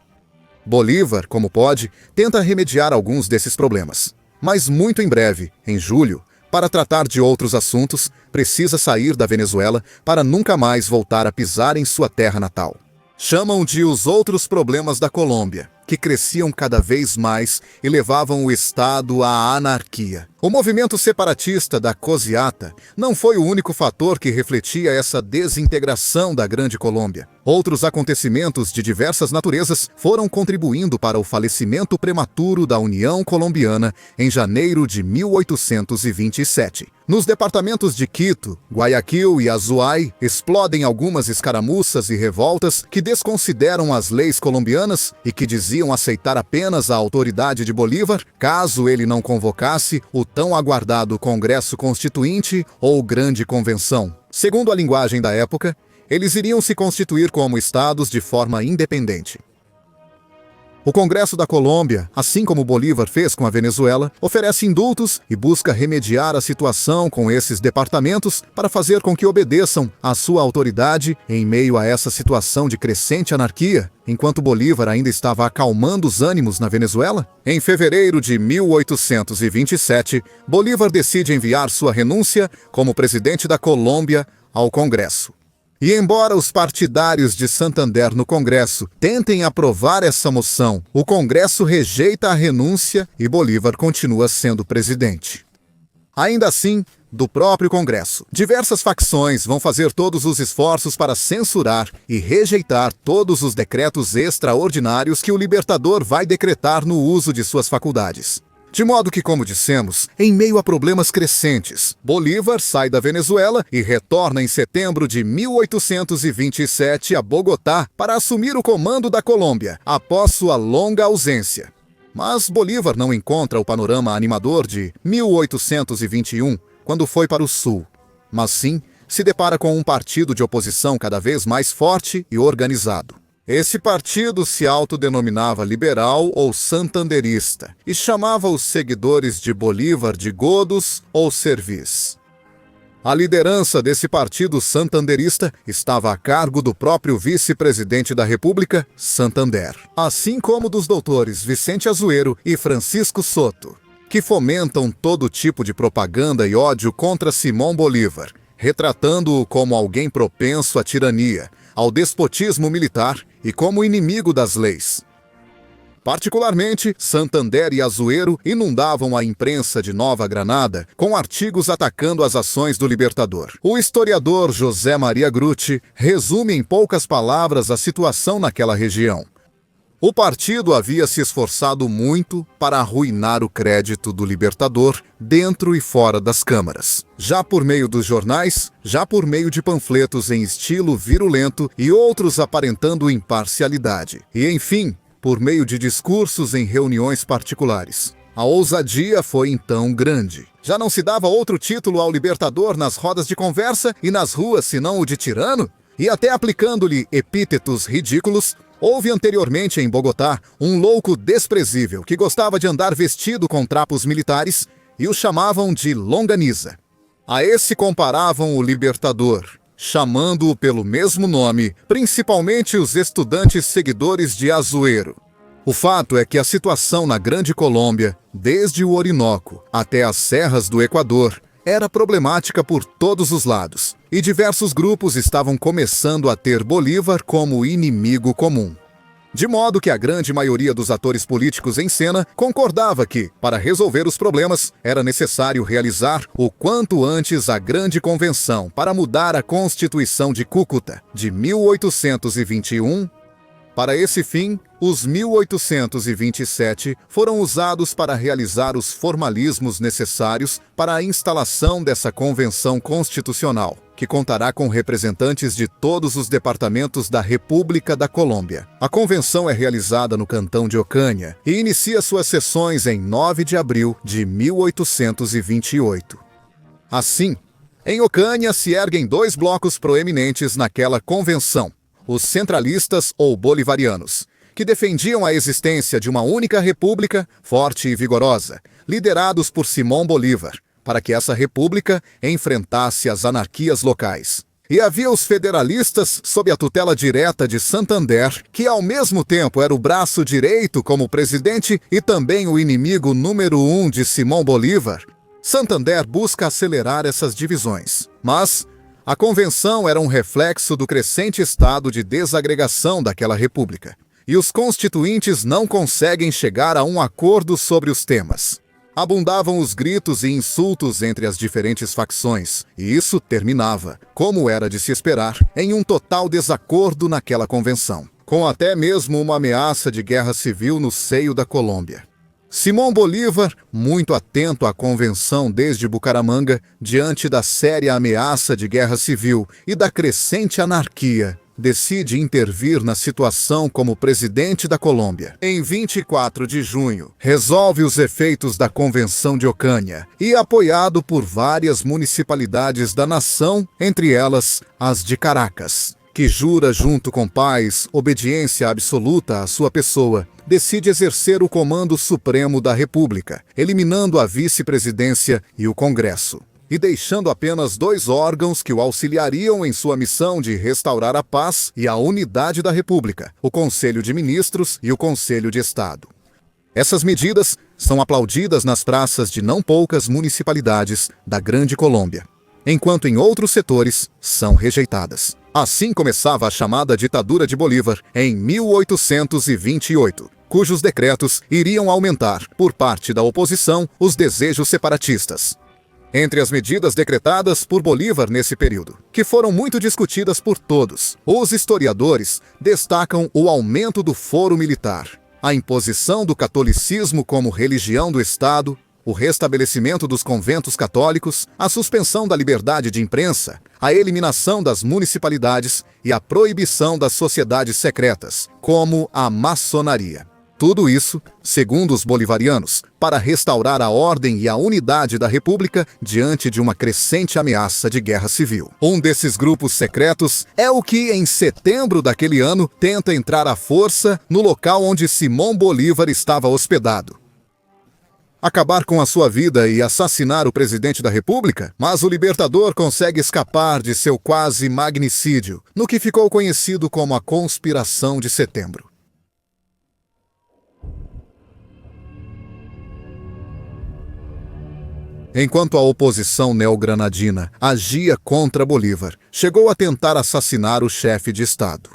Bolívar, como pode, tenta remediar alguns desses problemas. Mas muito em breve, em julho, para tratar de outros assuntos, precisa sair da Venezuela para nunca mais voltar a pisar em sua terra natal. Chamam de os outros problemas da Colômbia, que cresciam cada vez mais e levavam o Estado à anarquia. O movimento separatista da Cosiata não foi o único fator que refletia essa desintegração da Grande Colômbia. Outros acontecimentos de diversas naturezas foram contribuindo para o falecimento prematuro da União Colombiana em janeiro de 1827. Nos departamentos de Quito, Guayaquil e Azuay, explodem algumas escaramuças e revoltas que desconsideram as leis colombianas e que diziam aceitar apenas a autoridade de Bolívar, caso ele não convocasse o tão aguardado Congresso Constituinte ou Grande Convenção. Segundo a linguagem da época, eles iriam se constituir como estados de forma independente. O Congresso da Colômbia, assim como Bolívar fez com a Venezuela, oferece indultos e busca remediar a situação com esses departamentos para fazer com que obedeçam à sua autoridade em meio a essa situação de crescente anarquia, enquanto Bolívar ainda estava acalmando os ânimos na Venezuela. Em fevereiro de 1827, Bolívar decide enviar sua renúncia como presidente da Colômbia ao Congresso. E embora os partidários de Santander no Congresso tentem aprovar essa moção, o Congresso rejeita a renúncia e Bolívar continua sendo presidente. Ainda assim, do próprio Congresso, diversas facções vão fazer todos os esforços para censurar e rejeitar todos os decretos extraordinários que o libertador vai decretar no uso de suas faculdades. De modo que, como dissemos, em meio a problemas crescentes, Bolívar sai da Venezuela e retorna em setembro de 1827 a Bogotá para assumir o comando da Colômbia, após sua longa ausência. Mas Bolívar não encontra o panorama animador de 1821, quando foi para o Sul, mas sim se depara com um partido de oposição cada vez mais forte e organizado. Esse partido se autodenominava liberal ou santanderista e chamava os seguidores de Bolívar de godos ou servis. A liderança desse partido santanderista estava a cargo do próprio vice-presidente da República, Santander, assim como dos doutores Vicente Azuero e Francisco Soto, que fomentam todo tipo de propaganda e ódio contra Simão Bolívar, retratando-o como alguém propenso à tirania, ao despotismo militar e como inimigo das leis. Particularmente, Santander e Azuero inundavam a imprensa de Nova Granada com artigos atacando as ações do libertador. O historiador José Maria Grutti resume em poucas palavras a situação naquela região. O partido havia se esforçado muito para arruinar o crédito do libertador dentro e fora das câmaras. Já por meio dos jornais, já por meio de panfletos em estilo virulento e outros aparentando imparcialidade. E, enfim, por meio de discursos em reuniões particulares. A ousadia foi então grande. Já não se dava outro título ao libertador nas rodas de conversa e nas ruas senão o de tirano? E até aplicando-lhe epítetos ridículos, houve anteriormente em Bogotá um louco desprezível que gostava de andar vestido com trapos militares e o chamavam de longaniza. A esse comparavam o libertador, chamando-o pelo mesmo nome, principalmente os estudantes seguidores de Azuero. O fato é que a situação na Grande Colômbia, desde o Orinoco até as serras do Equador, era problemática por todos os lados, e diversos grupos estavam começando a ter Bolívar como inimigo comum. De modo que a grande maioria dos atores políticos em cena concordava que, para resolver os problemas, era necessário realizar o quanto antes a Grande Convenção para mudar a Constituição de Cúcuta, de 1821. Para esse fim, os 1827 foram usados para realizar os formalismos necessários para a instalação dessa Convenção Constitucional, que contará com representantes de todos os departamentos da República da Colômbia. A convenção é realizada no cantão de Ocânia e inicia suas sessões em 9 de abril de 1828. Assim, em Ocânia se erguem dois blocos proeminentes naquela convenção: os centralistas ou bolivarianos, que defendiam a existência de uma única república forte e vigorosa, liderados por Simão Bolívar, para que essa república enfrentasse as anarquias locais. E havia os federalistas sob a tutela direta de Santander, que ao mesmo tempo era o braço direito como presidente e também o inimigo número 1 de Simão Bolívar. Santander busca acelerar essas divisões, mas a convenção era um reflexo do crescente estado de desagregação daquela república, e os constituintes não conseguem chegar a um acordo sobre os temas. Abundavam os gritos e insultos entre as diferentes facções, e isso terminava, como era de se esperar, em um total desacordo naquela convenção, com até mesmo uma ameaça de guerra civil no seio da Colômbia. Simão Bolívar, muito atento à convenção desde Bucaramanga, diante da séria ameaça de guerra civil e da crescente anarquia, decide intervir na situação como presidente da Colômbia. Em 24 de junho, resolve os efeitos da Convenção de Ocânia e, apoiado por várias municipalidades da nação, entre elas as de Caracas, que jura junto com paz obediência absoluta à sua pessoa, decide exercer o comando supremo da República, eliminando a vice-presidência e o Congresso, e deixando apenas dois órgãos que o auxiliariam em sua missão de restaurar a paz e a unidade da República: o Conselho de Ministros e o Conselho de Estado. Essas medidas são aplaudidas nas praças de não poucas municipalidades da Grande Colômbia, enquanto em outros setores são rejeitadas. Assim começava a chamada ditadura de Bolívar em 1828, cujos decretos iriam aumentar, por parte da oposição, os desejos separatistas. Entre as medidas decretadas por Bolívar nesse período, que foram muito discutidas por todos, os historiadores destacam o aumento do foro militar, a imposição do catolicismo como religião do Estado, o restabelecimento dos conventos católicos, a suspensão da liberdade de imprensa, a eliminação das municipalidades e a proibição das sociedades secretas, como a maçonaria. Tudo isso, segundo os bolivarianos, para restaurar a ordem e a unidade da República diante de uma crescente ameaça de guerra civil. Um desses grupos secretos é o que, em setembro daquele ano, tenta entrar à força no local onde Simão Bolívar estava hospedado. Acabar com a sua vida e assassinar o presidente da República, mas o libertador consegue escapar de seu quase magnicídio, no que ficou conhecido como a Conspiração de Setembro. Enquanto a oposição neogranadina agia contra Bolívar, chegou a tentar assassinar o chefe de Estado.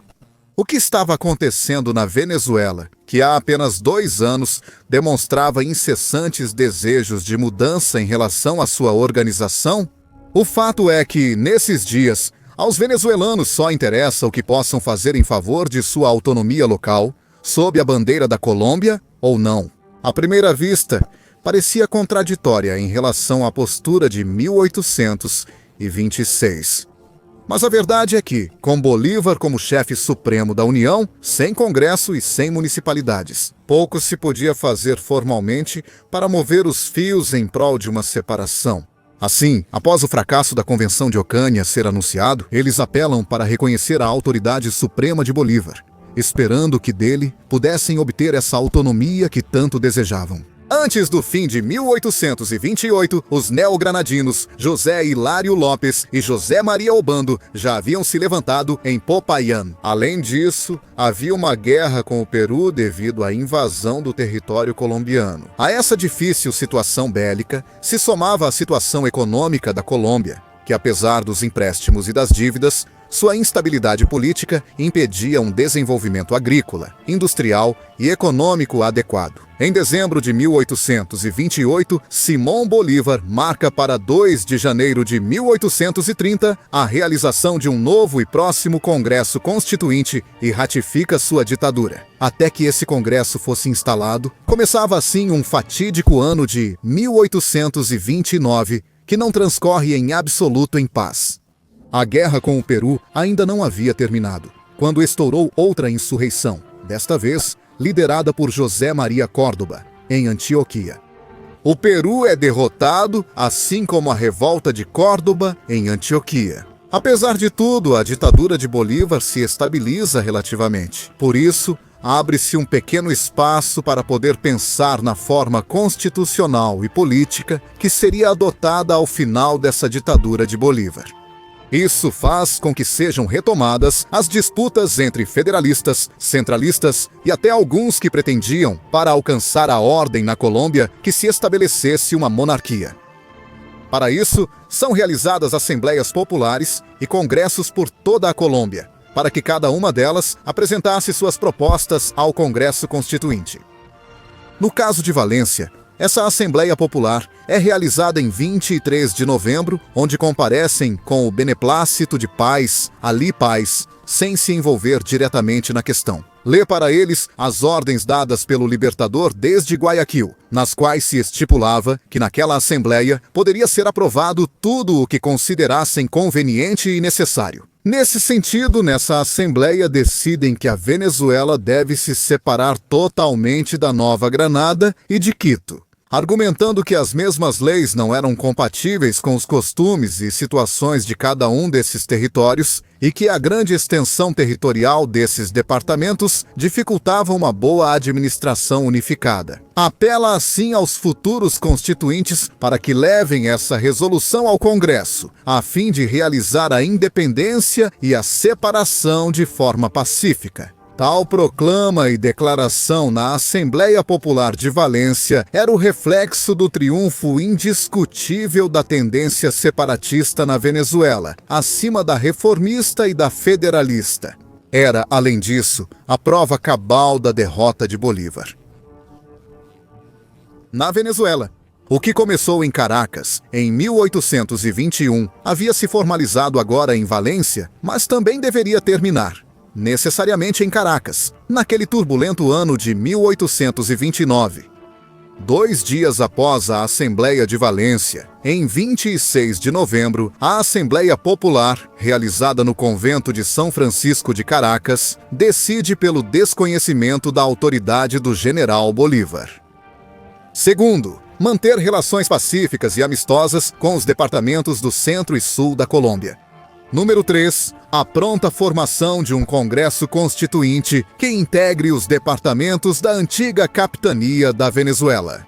O que estava acontecendo na Venezuela, que há apenas 2 anos demonstrava incessantes desejos de mudança em relação à sua organização? O fato é que, nesses dias, aos venezuelanos só interessa o que possam fazer em favor de sua autonomia local, sob a bandeira da Colômbia ou não. À primeira vista, parecia contraditória em relação à postura de 1826. Mas a verdade é que, com Bolívar como chefe supremo da União, sem Congresso e sem municipalidades, pouco se podia fazer formalmente para mover os fios em prol de uma separação. Assim, após o fracasso da Convenção de Ocânia ser anunciado, eles apelam para reconhecer a autoridade suprema de Bolívar, esperando que dele pudessem obter essa autonomia que tanto desejavam. Antes do fim de 1828, os neogranadinos José Hilário Lopes e José Maria Obando já haviam se levantado em Popayán. Além disso, havia uma guerra com o Peru devido à invasão do território colombiano. A essa difícil situação bélica se somava a situação econômica da Colômbia, que apesar dos empréstimos e das dívidas, sua instabilidade política impedia um desenvolvimento agrícola, industrial e econômico adequado. Em dezembro de 1828, Simão Bolívar marca para 2 de janeiro de 1830 a realização de um novo e próximo Congresso Constituinte e ratifica sua ditadura. Até que esse Congresso fosse instalado, começava assim um fatídico ano de 1829, que não transcorre em absoluto em paz. A guerra com o Peru ainda não havia terminado, quando estourou outra insurreição, desta vez liderada por José Maria Córdoba, em Antioquia. O Peru é derrotado, assim como a revolta de Córdoba em Antioquia. Apesar de tudo, a ditadura de Bolívar se estabiliza relativamente. Por isso, abre-se um pequeno espaço para poder pensar na forma constitucional e política que seria adotada ao final dessa ditadura de Bolívar. Isso faz com que sejam retomadas as disputas entre federalistas, centralistas e até alguns que pretendiam, para alcançar a ordem na Colômbia, que se estabelecesse uma monarquia. Para isso, são realizadas assembleias populares e congressos por toda a Colômbia, para que cada uma delas apresentasse suas propostas ao Congresso Constituinte. No caso de Valência, essa Assembleia Popular é realizada em 23 de novembro, onde comparecem com o beneplácito de Paz, Ali Paz, sem se envolver diretamente na questão. Lê para eles as ordens dadas pelo libertador desde Guayaquil, nas quais se estipulava que naquela Assembleia poderia ser aprovado tudo o que considerassem conveniente e necessário. Nesse sentido, nessa Assembleia decidem que a Venezuela deve se separar totalmente da Nova Granada e de Quito, argumentando que as mesmas leis não eram compatíveis com os costumes e situações de cada um desses territórios e que a grande extensão territorial desses departamentos dificultava uma boa administração unificada. Apela assim aos futuros constituintes para que levem essa resolução ao Congresso, a fim de realizar a independência e a separação de forma pacífica. Tal proclama e declaração na Assembleia Popular de Valência era o reflexo do triunfo indiscutível da tendência separatista na Venezuela, acima da reformista e da federalista. Era, além disso, a prova cabal da derrota de Bolívar. Na Venezuela, o que começou em Caracas, em 1821, havia se formalizado agora em Valência, mas também deveria terminar necessariamente em Caracas, naquele turbulento ano de 1829. 2 dias após a Assembleia de Valência, em 26 de novembro, a Assembleia Popular, realizada no convento de São Francisco de Caracas, decide pelo desconhecimento da autoridade do general Bolívar. Segundo, manter relações pacíficas e amistosas com os departamentos do centro e sul da Colômbia. Número 3. A pronta formação de um Congresso Constituinte que integre os departamentos da antiga capitania da Venezuela.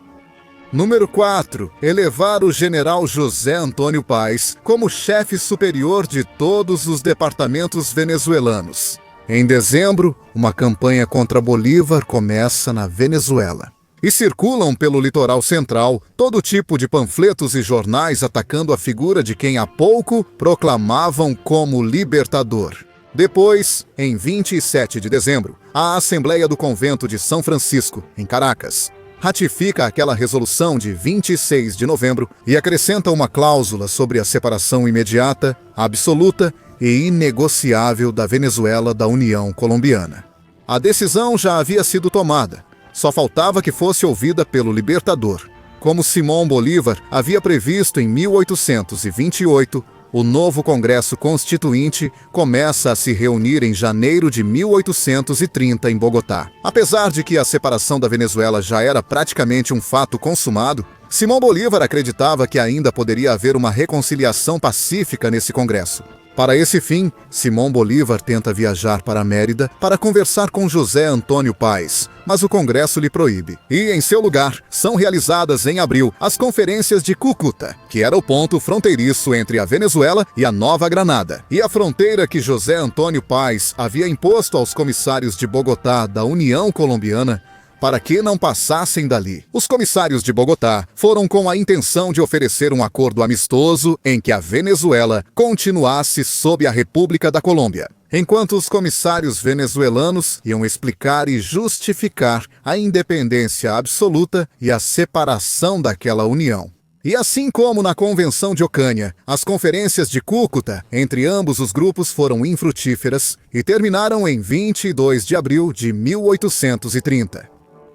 Número 4. Elevar o general José Antônio Páez como chefe superior de todos os departamentos venezuelanos. Em dezembro, uma campanha contra Bolívar começa na Venezuela. E circulam pelo litoral central todo tipo de panfletos e jornais atacando a figura de quem há pouco proclamavam como libertador. Depois, em 27 de dezembro, a Assembleia do Convento de São Francisco, em Caracas, ratifica aquela resolução de 26 de novembro e acrescenta uma cláusula sobre a separação imediata, absoluta e inegociável da Venezuela da União Colombiana. A decisão já havia sido tomada. Só faltava que fosse ouvida pelo libertador. Como Simão Bolívar havia previsto em 1828, o novo Congresso Constituinte começa a se reunir em janeiro de 1830 em Bogotá. Apesar de que a separação da Venezuela já era praticamente um fato consumado, Simão Bolívar acreditava que ainda poderia haver uma reconciliação pacífica nesse Congresso. Para esse fim, Simão Bolívar tenta viajar para Mérida para conversar com José Antônio Páez, mas o Congresso lhe proíbe. E, em seu lugar, são realizadas em abril as conferências de Cúcuta, que era o ponto fronteiriço entre a Venezuela e a Nova Granada, e a fronteira que José Antônio Páez havia imposto aos comissários de Bogotá da União Colombiana para que não passassem dali. Os comissários de Bogotá foram com a intenção de oferecer um acordo amistoso em que a Venezuela continuasse sob a República da Colômbia, enquanto os comissários venezuelanos iam explicar e justificar a independência absoluta e a separação daquela união. E assim como na Convenção de Ocânia, as conferências de Cúcuta entre ambos os grupos foram infrutíferas e terminaram em 22 de abril de 1830.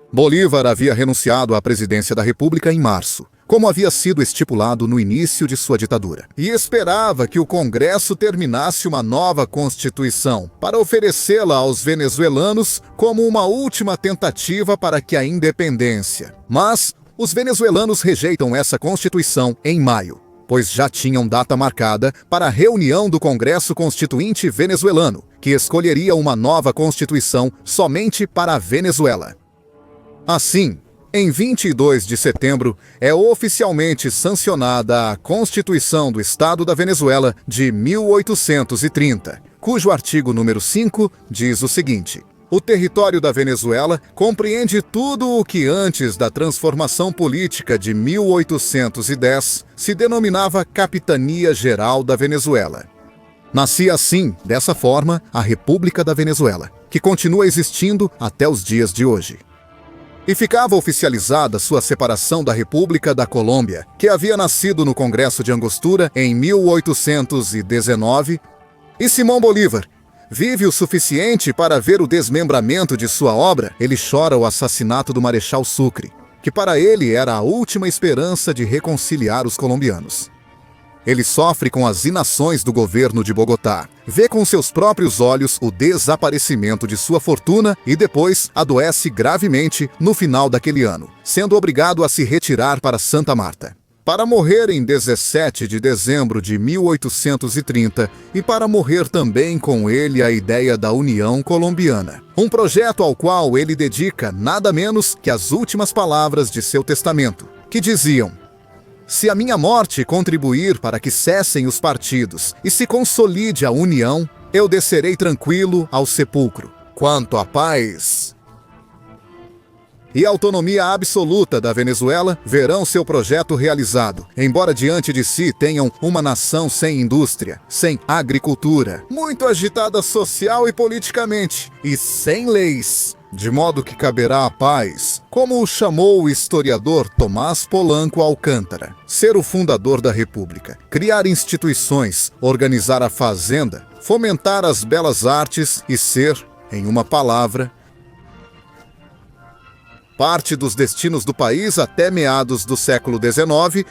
Bolívar havia renunciado à presidência da República em março, como havia sido estipulado no início de sua ditadura, e esperava que o Congresso terminasse uma nova Constituição para oferecê-la aos venezuelanos como uma última tentativa para que a independência. Mas os venezuelanos rejeitam essa Constituição em maio, pois já tinham data marcada para a reunião do Congresso Constituinte venezuelano, que escolheria uma nova Constituição somente para a Venezuela. Assim, em 22 de setembro, é oficialmente sancionada a Constituição do Estado da Venezuela de 1830, cujo artigo número 5 diz o seguinte: o território da Venezuela compreende tudo o que antes da transformação política de 1810 se denominava Capitania Geral da Venezuela. Nascia assim, dessa forma, a República da Venezuela, que continua existindo até os dias de hoje. E ficava oficializada sua separação da República da Colômbia, que havia nascido no Congresso de Angostura em 1819, e Simão Bolívar vive o suficiente para ver o desmembramento de sua obra. Ele chora o assassinato do Marechal Sucre, que para ele era a última esperança de reconciliar os colombianos. Ele sofre com as inações do governo de Bogotá, vê com seus próprios olhos o desaparecimento de sua fortuna e depois adoece gravemente no final daquele ano, sendo obrigado a se retirar para Santa Marta, para morrer em 17 de dezembro de 1830 e para morrer também com ele a ideia da União Colombiana, um projeto ao qual ele dedica nada menos que as últimas palavras de seu testamento, que diziam: se a minha morte contribuir para que cessem os partidos e se consolide a união, eu descerei tranquilo ao sepulcro. Quanto à paz e autonomia absoluta da Venezuela, verão seu projeto realizado, embora diante de si tenham uma nação sem indústria, sem agricultura, muito agitada social e politicamente, e sem leis. De modo que caberá a paz, como o chamou o historiador Tomás Polanco Alcântara, ser o fundador da República, criar instituições, organizar a fazenda, fomentar as belas artes e ser, em uma palavra, parte dos destinos do país até meados do século XIX,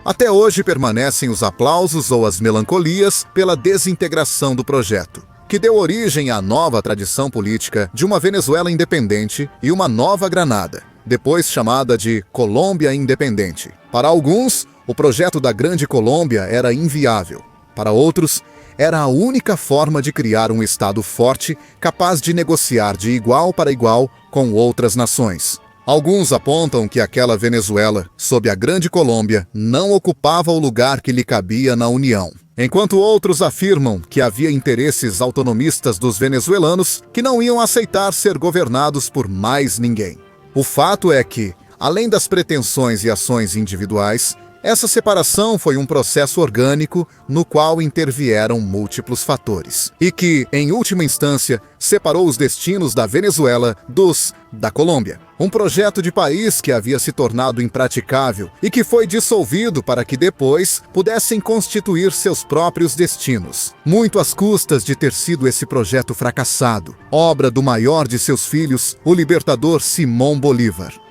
até hoje permanecem os aplausos ou as melancolias pela desintegração do projeto, que deu origem à nova tradição política de uma Venezuela independente e uma nova Granada, depois chamada de Colômbia Independente. Para alguns, o projeto da Grande Colômbia era inviável. Para outros, era a única forma de criar um Estado forte, capaz de negociar de igual para igual com outras nações. Alguns apontam que aquela Venezuela, sob a Grande Colômbia, não ocupava o lugar que lhe cabia na União, enquanto outros afirmam que havia interesses autonomistas dos venezuelanos que não iam aceitar ser governados por mais ninguém. O fato é que, além das pretensões e ações individuais, essa separação foi um processo orgânico no qual intervieram múltiplos fatores e que, em última instância, separou os destinos da Venezuela dos da Colômbia. Um projeto de país que havia se tornado impraticável e que foi dissolvido para que depois pudessem constituir seus próprios destinos. Muito às custas de ter sido esse projeto fracassado, obra do maior de seus filhos, o libertador Simón Bolívar.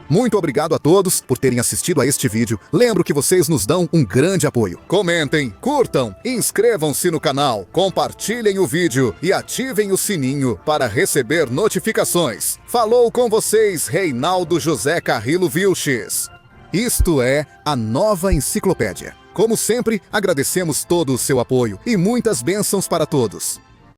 Muito obrigado a todos por terem assistido a este vídeo. Lembro que vocês nos dão um grande apoio. Comentem, curtam, inscrevam-se no canal, compartilhem o vídeo e ativem o sininho para receber notificações. Falou com vocês, Reinaldo José Carrillo Vilches. Isto é a Nova Enciclopédia. Como sempre, agradecemos todo o seu apoio e muitas bênçãos para todos.